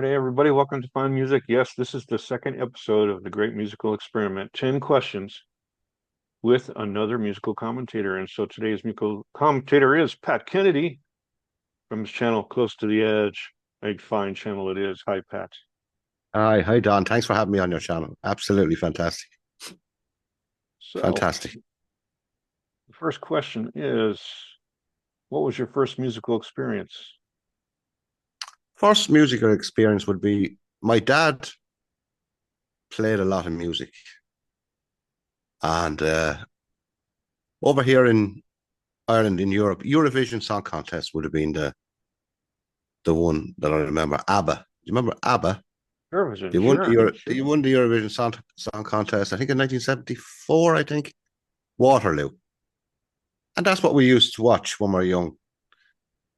right, everybody, welcome to Find Music. Yes, this is the second episode of the Great Musical Experiment. 10 questions with another musical commentator. And so today's musical commentator is Pat Kennedy from his channel, Close to the Edge. A fine channel it is. Hi, Pat. Hi, Don. Thanks for having me on your channel. Absolutely fantastic. So, Fantastic. the first question is, what was your first musical experience? First musical experience would be my dad played a lot of music. And over here in Ireland, in Europe, Eurovision Song Contest would have been the one that I remember. ABBA. Do you remember ABBA? Eurovision, They won sure, they sure. won the Eurovision Song Contest, I think in 1974, I think. Waterloo. And that's what we used to watch when we were young.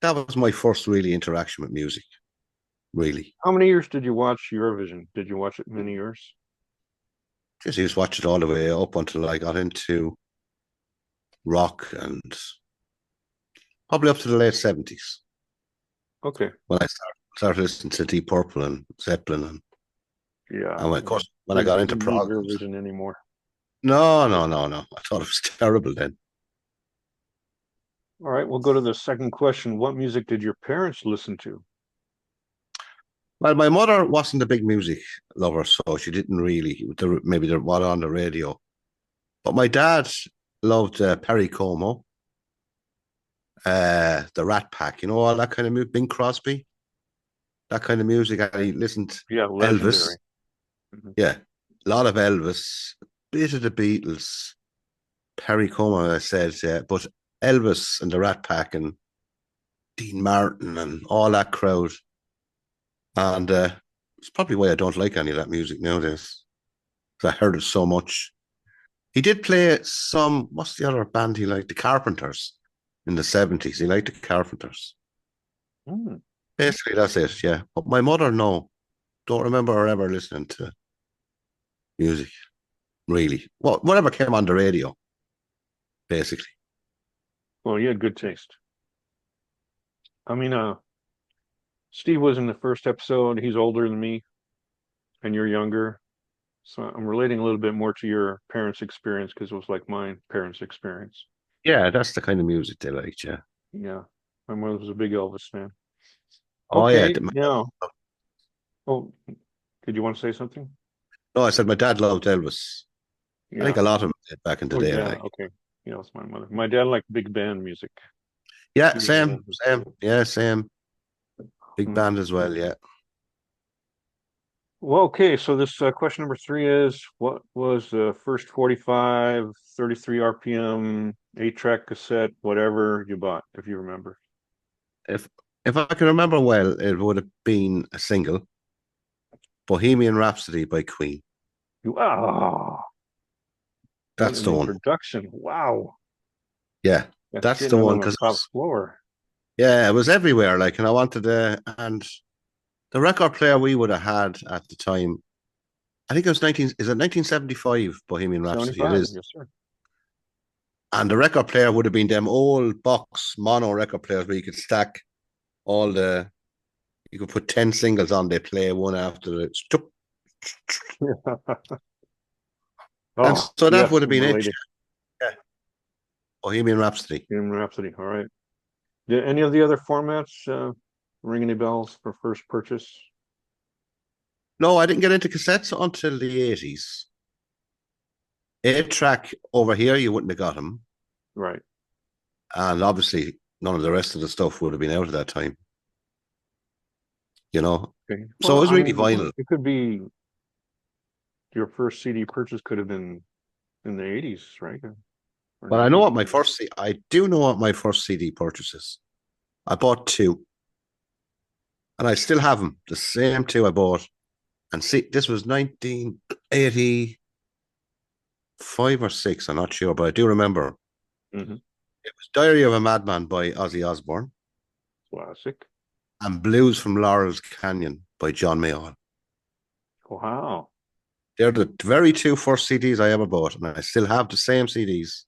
That was my first really interaction with music, really. How many years did you watch Eurovision? Did you watch it many years? Just used to watch it all the way up until I got into rock and probably up to the late 70s Okay. when I started listening to Deep Purple and Zeppelin. Yeah. And when, of course, when I got Didn't into need prog. Eurovision anymore. No, no, no, no. I thought it was terrible then. All right, we'll go to the second question. What music did your parents listen to? Well, my mother wasn't a big music lover, so she didn't really, maybe there was on the radio. But my dad loved Perry Como, the Rat Pack, all that kind of music, Bing Crosby, that kind of music. I listened Yeah, Elvis. legendary. Mhm. Yeah, a lot of Elvis, bit of the Beatles, Perry Como, I said, yeah, but Elvis and the Rat Pack and Dean Martin and all that crowd. And it's probably why I don't like any of that music nowadays. Because I heard it so much. He did play some, what's the other band he liked? The Carpenters in the 70s. He liked the Carpenters. Mm. Basically, that's it, yeah. But my mother, no, don't remember her ever listening to music, really. Well, whatever came on the radio, basically. Well, you had good taste. I mean, Steve was in the first episode. He's older than me, and you're younger. So I'm relating a little bit more to your parents' experience because it was like my parents' experience. Yeah, that's the kind of music they liked, yeah. Yeah. My mother was a big Elvis fan. Oh, yeah. Okay, now, oh, did you want to say something? No, I said my dad loved Elvis. I think Yeah. a lot of them did back in the Oh, day, yeah. like. Okay. Yeah, it's my mother. My dad liked big band music. Yeah, He was same, a same. Yeah, same. Big mm. band as well, yeah. Well, okay, so this question number three is what was the first 45, 33 RPM, 8-track cassette, whatever you bought, if you remember? If if I can remember well, it would have been a single, Bohemian Rhapsody by Queen. Ah, what That's an the one. introduction. Wow. Yeah, That's that's getting the it one on the because top floor. yeah, it was everywhere. Like, and I wanted and the record player we would have had at the time, I think it was 1975 Bohemian Rhapsody. It 75, is. yes, sir. And the record player would have been them old box mono record players where you could stack all the, you could put 10 singles on, they play one after the, and Oh, so that yes, would have I'm been it. related. Yeah. Bohemian Rhapsody. Bohemian Rhapsody. All right. Did any of the other formats ring any bells for first purchase? No, I didn't get into cassettes until the 80s. 8-track over here, you wouldn't have got them. Right. And obviously, none of the rest of the stuff would have been out at that time, you know? Okay. So it Well, was I really mean, vinyl. it could be your first CD purchase could have been in the 80s, right? Or But I know 90s. what I do know what my first CD purchases. I bought two, and I still have them. The same two I bought. And see, this was 1985 or six. I'm not sure, but I do remember. Hmm. It was Diary of a Madman by Ozzy Osbourne Classic. and Blues from Laurel's Canyon by John Mayall. Wow. They're the very two first CDs I ever bought, and I still have the same CDs.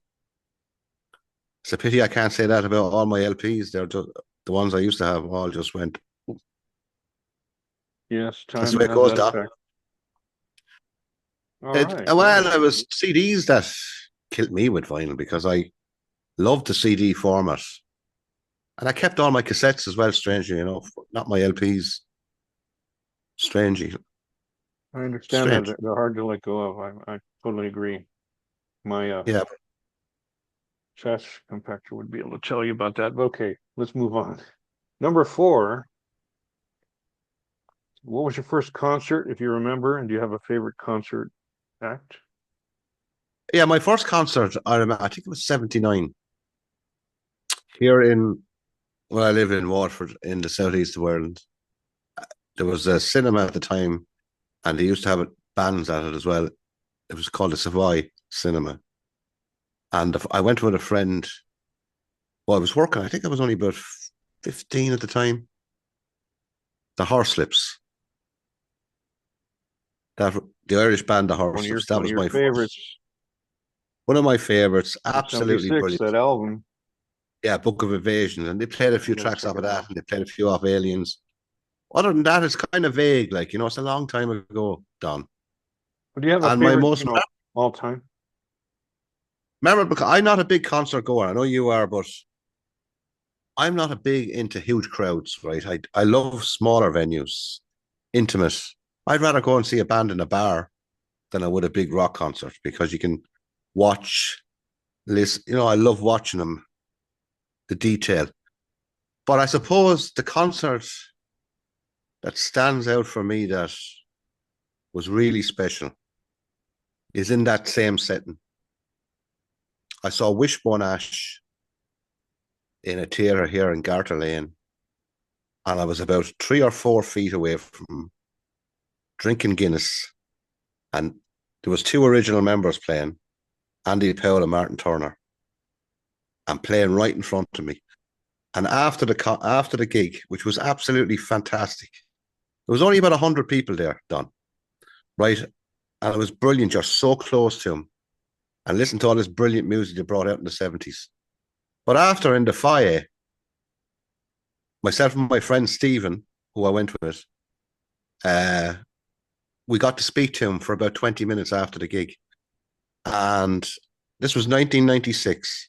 It's a pity I can't say that about all my LPs. They're just the ones I used to have all just went. Yes, That's the time way it has goes, that Doc. effect. All right, all Well, right. it was CDs that killed me with vinyl because I loved the CD format. And I kept all my cassettes as well, strangely, not my LPs, strangely. I understand that Strange. they're hard to let go of. I totally agree. My Yeah. trash compactor would be able to tell you about that. But okay, let's move on. Number four. What was your first concert, if you remember? And do you have a favorite concert act? Yeah, my first concert, I remember, I think it was 79 here in where I live in Waterford in the southeast of Ireland. There was a cinema at the time and they used to have bands at it as well. It was called the Savoy Cinema. And I went with a friend. Well, I was working. I think I was only about 15 at the time. The Horselips. That the Irish band, the Horselips. That One of was your my first. favorites One of my favorites. from Absolutely '76. brilliant. That album. Yeah, Book of Invasion. And they played a I few gotta tracks check off of it that out. and they played a few off Aliens. Other than that, it's kind of vague. Like, it's a long time ago, Don. But do you have a And my favorite, most all time? memorable, because I'm not a big concert goer. I know you are, but I'm not a big into huge crowds, right? I love smaller venues, intimate. I'd rather go and see a band in a bar than I would a big rock concert because you can watch, listen. I love watching them, the detail. But I suppose the concert that stands out for me that was really special is in that same setting. I saw Wishbone Ash in a theatre here in Garter Lane, and I was about 3 or 4 feet away from drinking Guinness, and there was two original members playing, Andy Powell and Martin Turner, and playing right in front of me. And after the gig, which was absolutely fantastic, there was only about 100 people there, Don, right? And it was brilliant. You're so close to him and listen to all this brilliant music they brought out in the 70s. But after in the foyer, myself and my friend Stephen, who I went with, uh, we got to speak to him for about 20 minutes after the gig. And this was 1996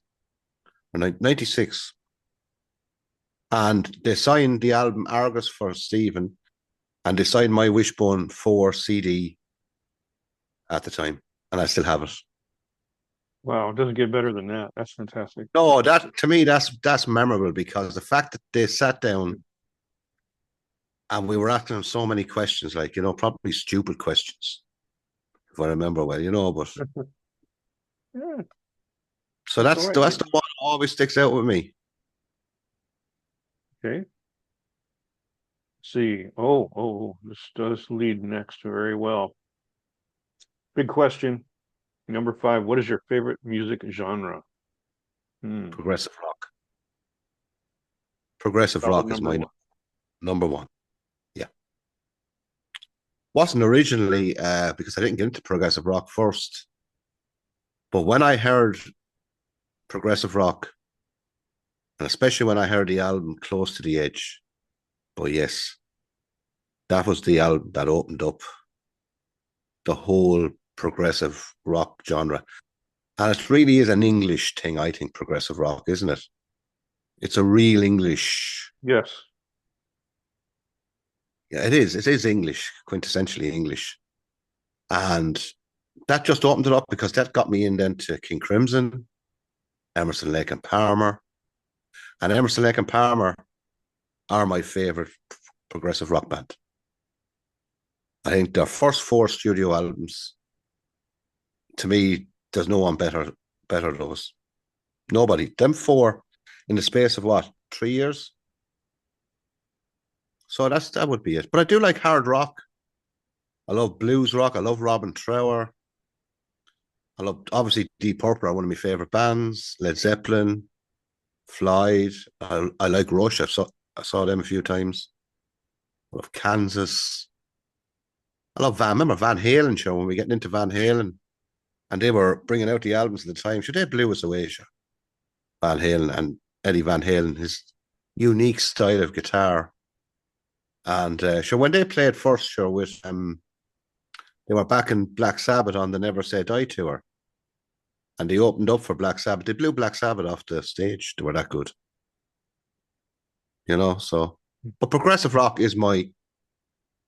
or 96. And they signed the album Argus for Stephen and they signed my Wishbone 4 CD at the time. And I still have it. Wow, it doesn't get better than that. That's fantastic. No, that to me, that's memorable because the fact that they sat down and we were asking them so many questions, like, probably stupid questions, if I remember well, but Yeah, so that's all that's right. that's the one that always sticks out with me. Okay. See. Oh, this does lead next very well. Big question. Number five. What is your favorite music genre? Hmm. Progressive rock. Progressive Solid rock is number my one. number one. Yeah. Wasn't originally because I didn't get into progressive rock first. But when I heard progressive rock, and especially when I heard the album Close to the Edge, but yes, that was the album that opened up the whole progressive rock genre. And it really is an English thing, I think, progressive rock, isn't it? It's a real English. Yes. Yeah, it is. It is English, quintessentially English. And that just opened it up because that got me in then to King Crimson, Emerson, Lake and Palmer. And Emerson, Lake and Palmer are my favorite progressive rock band. I think their first four studio albums, to me, there's no one better those. Nobody. Them four in the space of what, 3 years? So that would be it. But I do like hard rock. I love blues rock. I love Robin Trower. I love obviously Deep Purple are one of my favorite bands. Led Zeppelin, Floyd. I like Rush. I saw them a few times. I love Kansas. I love Remember Van Halen show when we getting into Van Halen and they were bringing out the albums at the time. Should they blew us away? Sure. Van Halen and Eddie Van Halen, his unique style of guitar And sure, when they played first, sure, with they were back in Black Sabbath on the Never Say Die tour, and they opened up for Black Sabbath. They blew Black Sabbath off the stage. They were that good, you know. So, but progressive rock is my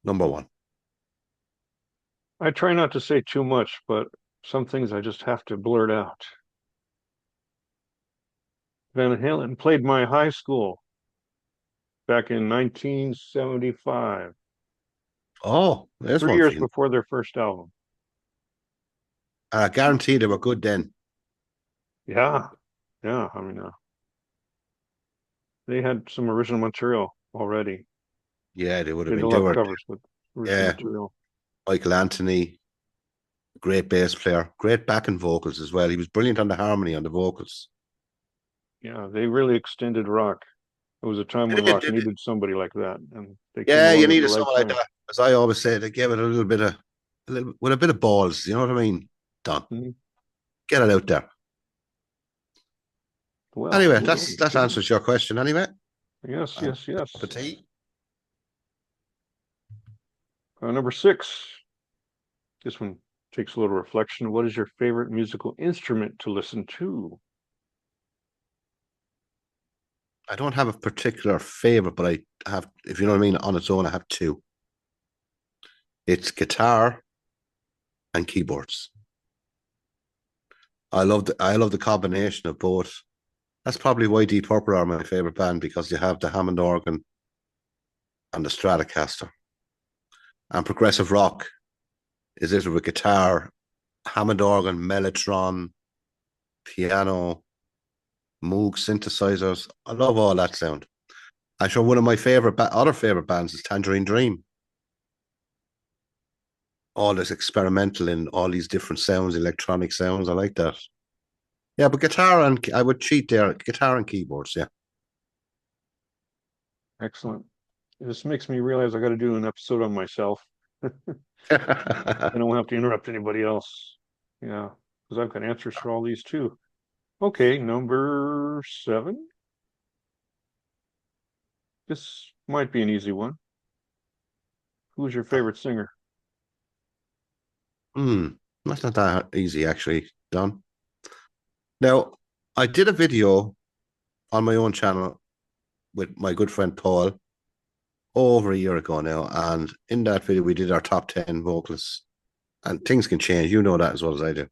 number one. I try not to say too much, but some things I just have to blurt out. Van Halen played my high school back in 1975, Oh, there's three one for years you. before their first album. I guarantee they were good then. Yeah, yeah. I mean, they had some original material already. Yeah, they would have They did been. a They lot of were. covers with original Yeah, material. Michael Anthony, great bass player, great backing vocals as well. He was brilliant on the harmony on the vocals. Yeah, they really extended rock. It was a time when They did, rock they did. needed somebody like that, and they came Yeah, you along at the needed right someone like time. that. As I always say, they gave it a little bit of, with a bit of balls. You know what I mean? Don, Mhm. get it out there. Well, Anyway, that answers your question. Anyway, yes, and yes, yes. cup of tea. Number six. This one takes a little reflection. What is your favorite musical instrument to listen to? I don't have a particular favorite, but I have, if you know what I mean, on its own, I have two. It's guitar and keyboards. I love the combination of both. That's probably why Deep Purple are my favorite band because you have the Hammond organ and the Stratocaster. And progressive rock is it with guitar, Hammond organ, Mellotron, piano, Moog synthesizers. I love all that sound. I'm sure one of my other favorite bands is Tangerine Dream. All this experimental in all these different sounds, electronic sounds. I like that. Yeah, but guitar and I would cheat there. Guitar and keyboards. Yeah. Excellent. This makes me realize I got to do an episode on myself. I don't have to interrupt anybody else. Yeah, because I've got answers for all these too. Okay, number seven. This might be an easy one. Who's your favorite singer? Hmm. That's not that easy, actually, Don. Now, I did a video on my own channel with my good friend Paul over a year ago now. And in that video, we did our top 10 vocalists. And things can change. You know that as well as I do.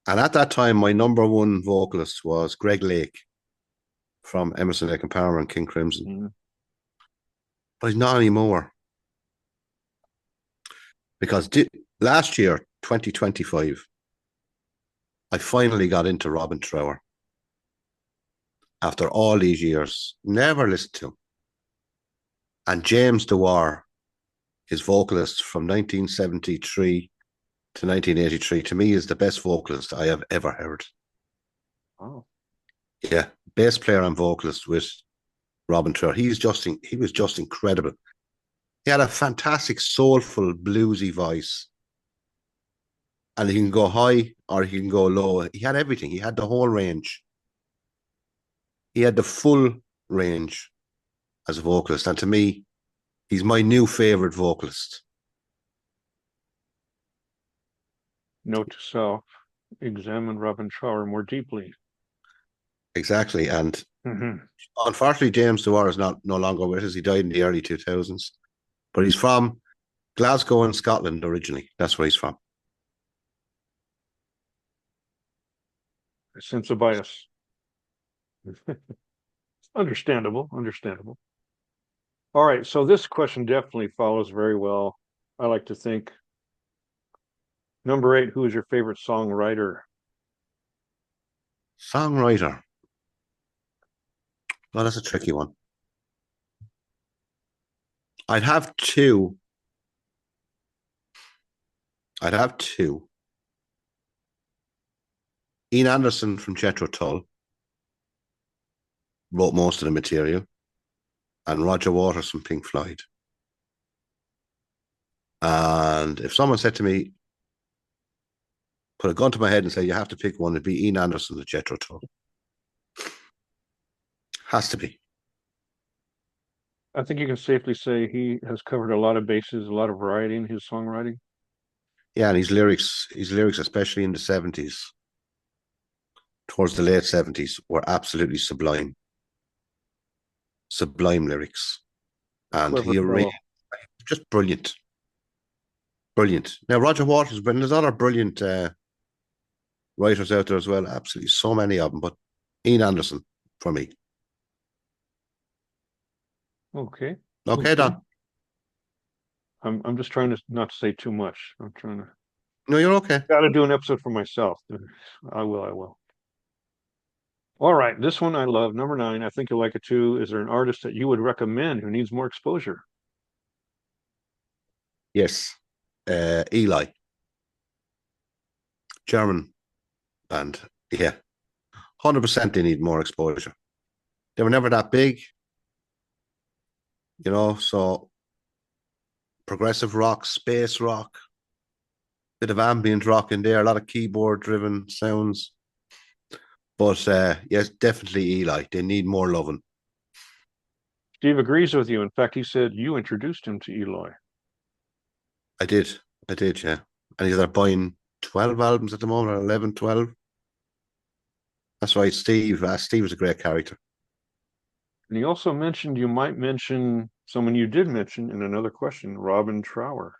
And at that time, my number one vocalist was Greg Lake from Emerson, Lake and Palmer and King Crimson. Mm, But he's not anymore. Because last year, 2025, I finally got into Robin Trower. After all these years, never listened to him. And James Dewar, his vocalist from 1973 to 1983, to me is the best vocalist I have ever heard. wow. Yeah, bass player and vocalist with Robin Trower. He was just incredible. He had a fantastic, soulful, bluesy voice. And he can go high or he can go low. He had everything. He had the whole range. He had the full range as a vocalist. And to me, he's my new favorite vocalist. Note to self, examine Robin Trower more deeply. Exactly. And Mm-hmm. unfortunately, James Dewar is no longer with us. He died in the early 2000s. But he's from Glasgow in Scotland originally. That's where he's from. A sense of bias. Understandable, understandable. All right, so this question definitely follows very well. I like to think. Number eight, who is your favorite songwriter? Songwriter. Well, that's a tricky one. I'd have two. I'd have two. Ian Anderson from Jethro Tull wrote most of the material, and Roger Waters from Pink Floyd. And if someone said to me, put a gun to my head and say, you have to pick one, it'd be Ian Anderson of Jethro Tull. Has to be. I think you can safely say he has covered a lot of bases, a lot of variety in his songwriting. Yeah, and his lyrics, especially in the 70s, towards the late 70s, were absolutely sublime. Sublime lyrics. And Clever he arranged fellow. just brilliant. Brilliant. Now Roger Waters, but there's other brilliant writers out there as well. Absolutely so many of them, but Ian Anderson for me. Okay. Okay, Don. I'm just trying to not say too much. I'm trying to No, you're okay. got to do an episode for myself. I will. All right, this one I love. Number 9. I think you'll like it too. Is there an artist that you would recommend who needs more exposure? Yes. Eli, German band. Yeah. 100% they need more exposure. They were never that big, so progressive rock, space rock, bit of ambient rock in there, a lot of keyboard driven sounds. But yes, definitely Eli. They need more loving. Steve agrees with you. In fact, he said you introduced him to Eloy. I did. I did, yeah. And he's either buying 12 albums at the moment, or 11, 12. That's right, Steve. Steve was a great character. And he also mentioned you might mention someone you did mention in another question, Robin Trower.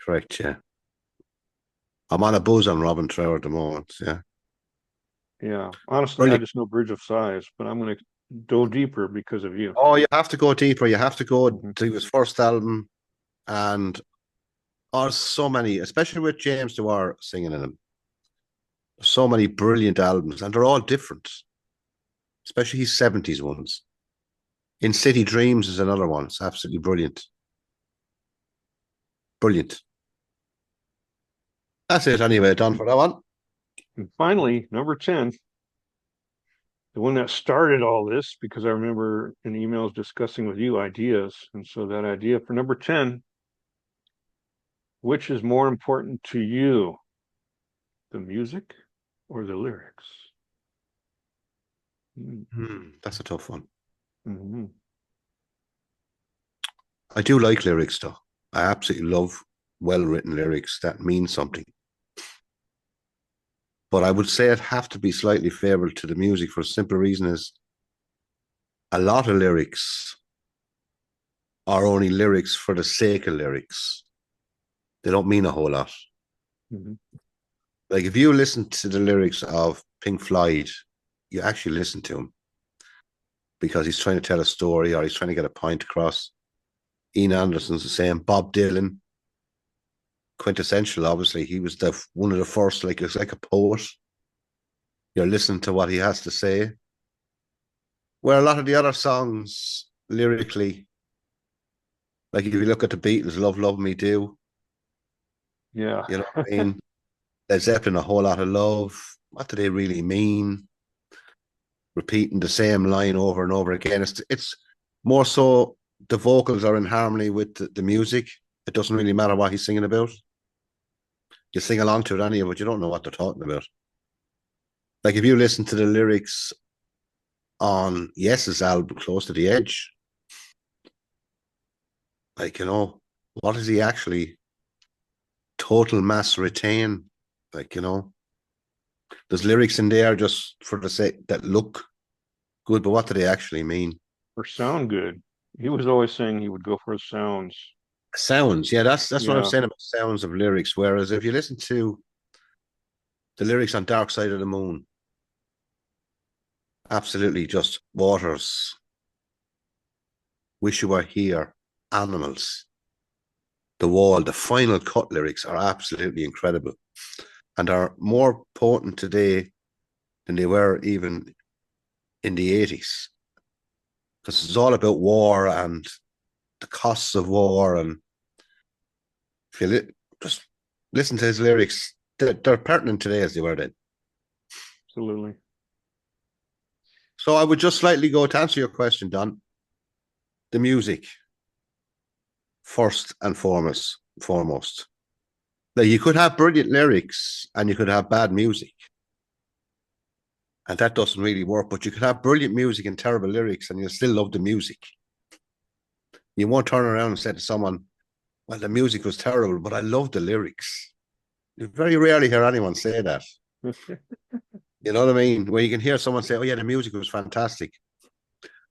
Correct, yeah. I'm on a buzz on Robin Trower at the moment, yeah. Yeah, honestly, I Brilliant. just know Bridge of Sighs, but I'm going to go deeper because of you. Oh, you have to go deeper. You have to go Mhm. to his first album, and so many, especially with James Dewar singing in them. So many brilliant albums, and they're all different, especially his 70s ones. In City Dreams is another one. It's absolutely brilliant. Brilliant. That's it anyway, done for that one. And finally, number 10, the one that started all this, because I remember in emails discussing with you ideas. And so that idea for number 10, which is more important to you, the music or the lyrics? That's a tough one. Mm-hmm. I do like lyrics though. I absolutely love well-written lyrics that mean something. But I would say it have to be slightly favourable to the music for a simple reason is a lot of lyrics are only lyrics for the sake of lyrics. They don't mean a whole lot. Mm-hmm. Like if you listen to the lyrics of Pink Floyd, you actually listen to him because he's trying to tell a story or he's trying to get a point across. Ian Anderson's the same. Bob Dylan, quintessential. Obviously, he was the one of the first. Like it's like a poet. You're listening to what he has to say. Where a lot of the other songs lyrically, like if you look at the Beatles, "Love, Love Me Do," Yeah. you know what I mean. Led Zeppelin, "A Whole Lot of Love." What do they really mean? Repeating the same line over and over again. It's more so the vocals are in harmony with the music. It doesn't really matter what he's singing about. You sing along to it anyway, but you don't know what they're talking about. Like if you listen to the lyrics on Yes's album "Close to the Edge," like what is he actually total mass retain? Like there's lyrics in there just for the sake that look good, but what do they actually mean? Or sound good. He was always saying he would go for sounds. Sounds, yeah, that's what I'm Yeah. saying about sounds of lyrics. Whereas if you listen to the lyrics on Dark Side of the Moon, absolutely just waters, wish you were here, animals, the wall, the final cut lyrics are absolutely incredible and are more potent today than they were even in the 80s. Because it's all about war and the costs of war. And if you just listen to his lyrics, they're pertinent today as they were then. Absolutely. So I would just slightly go to answer your question, Don. The music, first and foremost. Now you could have brilliant lyrics and you could have bad music. And that doesn't really work, but you could have brilliant music and terrible lyrics and you'll still love the music. You won't turn around and say to someone, well, the music was terrible, but I love the lyrics. You very rarely hear anyone say that. You know what I mean? Where you can hear someone say, oh, yeah, the music was fantastic.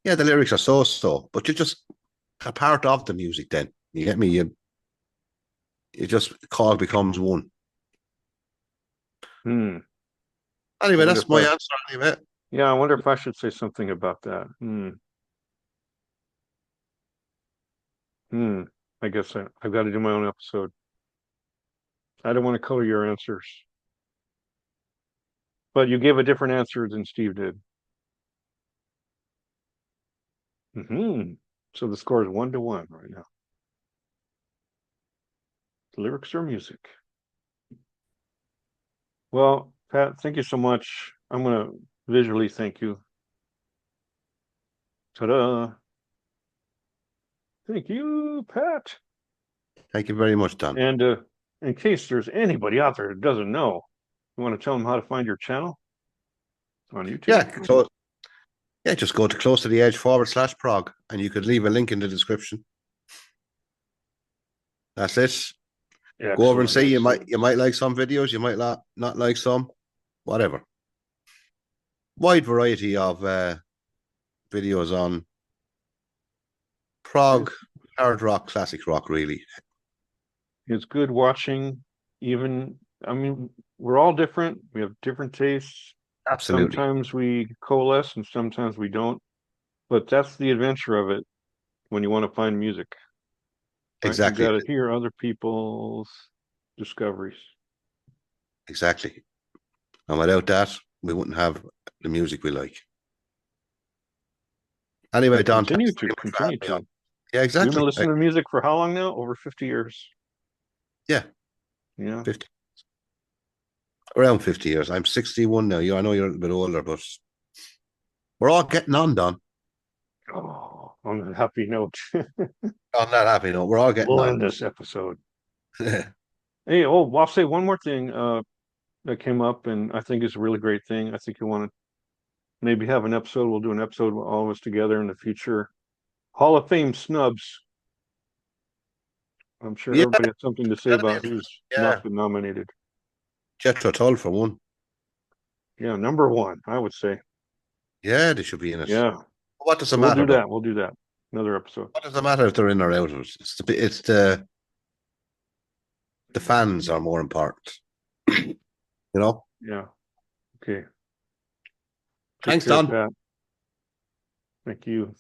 Yeah, the lyrics are so, but you're just a part of the music then. You get me? You just call becomes one. Hmm. I Anyway, wonder that's if my I, answer anyway. yeah, I wonder if I should say something about that. Hmm. Hmm. I guess I've got to do my own episode. I don't want to color your answers, but you gave a different answer than Steve did. Hmm. So the score is 1-1 right now. Lyrics or music? Well, Pat, thank you so much. I'm going to visually thank you. Ta-da. Thank you, Pat. Thank you very much, Don. And in case there's anybody out there that doesn't know, you want to tell them how to find your channel on YouTube? Yeah, so yeah, just go to close to the edge /prog and you could leave a link in the description. That's it. Go over and Excellent. see. You might like some videos, you might not like some, whatever. Wide variety of videos on prog, It's, hard rock, classic rock, really. it's good watching, even, I mean, we're all different. We have different tastes. Absolutely. Sometimes we coalesce and sometimes we don't. But that's the adventure of it when you want to find music, right? You Exactly. got to hear other people's discoveries. Exactly. And without that, we wouldn't have the music we like. Anyway, And Don, thanks very much for continue having me on. to. Yeah, You've been exactly. listening to music for how long now? Over 50 years. Yeah, Yeah. 50, around 50 years. I'm 61 now. I know you're a little bit older, but we're all getting on, Don. Oh, on a happy note, On that happy note, we're all getting we'll on. end this episode. Hey, oh, I'll say one more thing that came up, and I think is a really great thing. I think you want to maybe have an episode. We'll do an episode with all of us together in the future. Hall of Fame snubs. I'm sure Yeah, everybody has something to say that'd be about interesting. who's Yeah, not been nominated. Jethro Tull for one. Yeah, number one, I would say. Yeah, they should be in it. Yeah. What does it So we'll matter, do though? that. We'll do that. Another episode. What does it matter if they're in or out of it? It's the fans are more important. You know. Yeah. Okay. Take Thanks, care, Don. Pat. Thank you.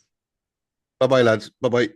Bye bye, lads. Bye bye.